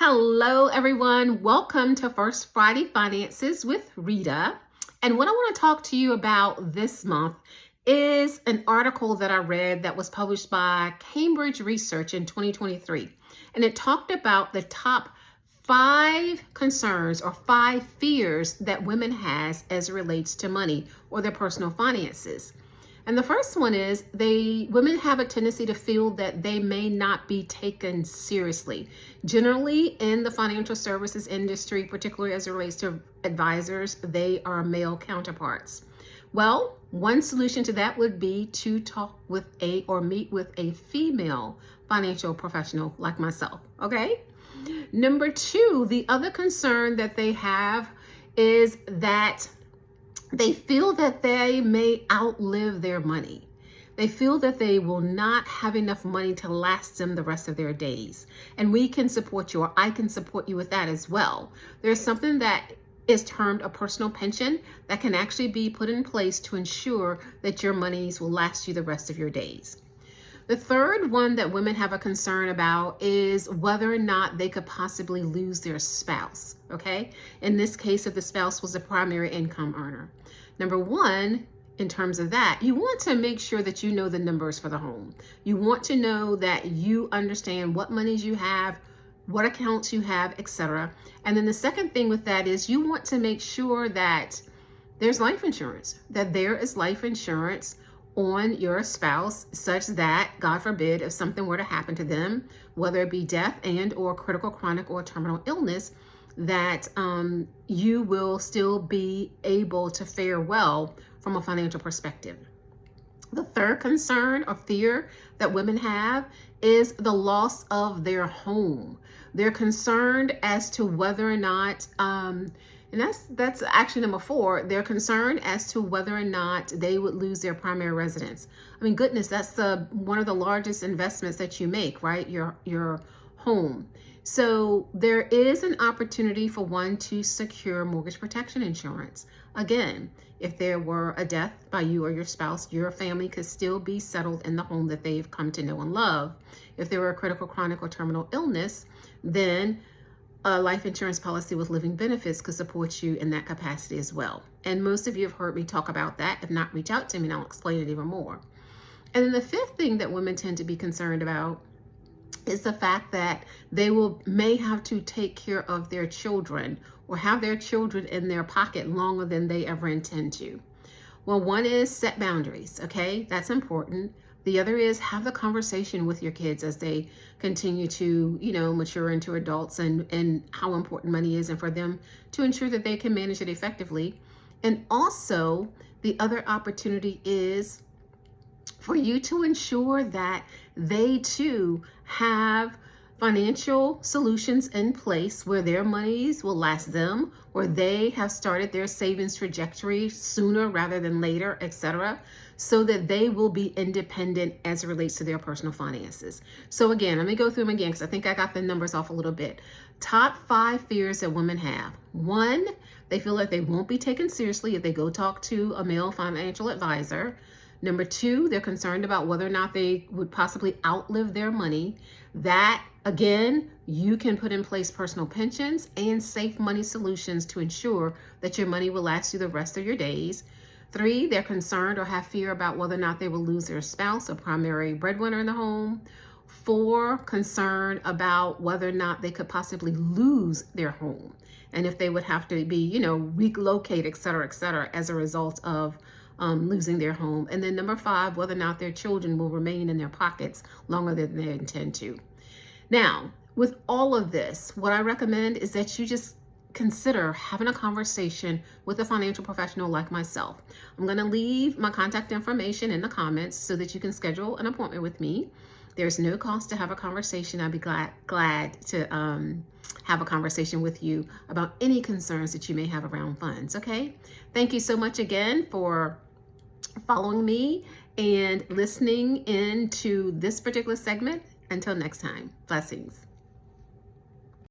Hello, everyone. Welcome to First Friday Finances with Rita. And what I want to talk to you about this month is an article that I read that was published by Cambridge Research in 2023. And it talked about the top 5 concerns or 5 fears that women has as it relates to money or their personal finances. And the first one is women have a tendency to feel that they may not be taken seriously. Generally, in the financial services industry, particularly as it relates to advisors, they are male counterparts. Well, one solution to that would be to talk with meet with a female financial professional like myself, okay? Number 2, the other concern that they have is that they feel that they may outlive their money. They feel that they will not have enough money to last them the rest of their days. And we can support you, or I can support you with that as well. There's something that is termed a personal pension that can actually be put in place to ensure that your monies will last you the rest of your days. The third one that women have a concern about is whether or not they could possibly lose their spouse, okay? In this case, if the spouse was a primary income earner. Number 1, in terms of that, you want to make sure that you know the numbers for the home. You want to know that you understand what monies you have, what accounts you have, etc. And then the second thing with that is you want to make sure that there's life insurance, that there is life insurance on your spouse such that, God forbid, if something were to happen to them, whether it be death and or critical, chronic, or terminal illness, that you will still be able to fare well from a financial perspective. The third concern or fear that women have is the loss of their home. They're concerned as to whether or not, and that's actually number 4. They're concerned as to whether or not they would lose their primary residence. I mean, goodness, that's one of the largest investments that you make, right? Your home. So there is an opportunity for one to secure mortgage protection insurance. Again, if there were a death by you or your spouse, your family could still be settled in the home that they've come to know and love. If there were a critical, chronic, or terminal illness, then a life insurance policy with living benefits could support you in that capacity as well. And most of you have heard me talk about that. If not, reach out to me and I'll explain it even more. And then the 5th thing that women tend to be concerned about is the fact that they may have to take care of their children or have their children in their pocket longer than they ever intend to. Well, one is set boundaries, okay? That's important. The other is have the conversation with your kids as they continue to, mature into adults and how important money is and for them to ensure that they can manage it effectively. And also the other opportunity is for you to ensure that they too have financial solutions in place where their monies will last them, where they have started their savings trajectory sooner rather than later, etc., so that they will be independent as it relates to their personal finances. So again, let me go through them again because I think I got the numbers off a little bit. Top 5 fears that women have. 1, they feel like they won't be taken seriously if they go talk to a male financial advisor. Number 2, they're concerned about whether or not they would possibly outlive their money. That, again, you can put in place personal pensions and safe money solutions to ensure that your money will last you the rest of your days. 3, they're concerned or have fear about whether or not they will lose their spouse or primary breadwinner in the home. 4, concern about whether or not they could possibly lose their home and if they would have to be, relocated, et cetera, as a result of losing their home. And then number 5, whether or not their children will remain in their pockets longer than they intend to. Now, with all of this, what I recommend is that you just consider having a conversation with a financial professional like myself. I'm going to leave my contact information in the comments so that you can schedule an appointment with me. There's no cost to have a conversation. I'd be glad to have a conversation with you about any concerns that you may have around funds, okay? Thank you so much again for following me and listening in to this particular segment. Until next time, blessings.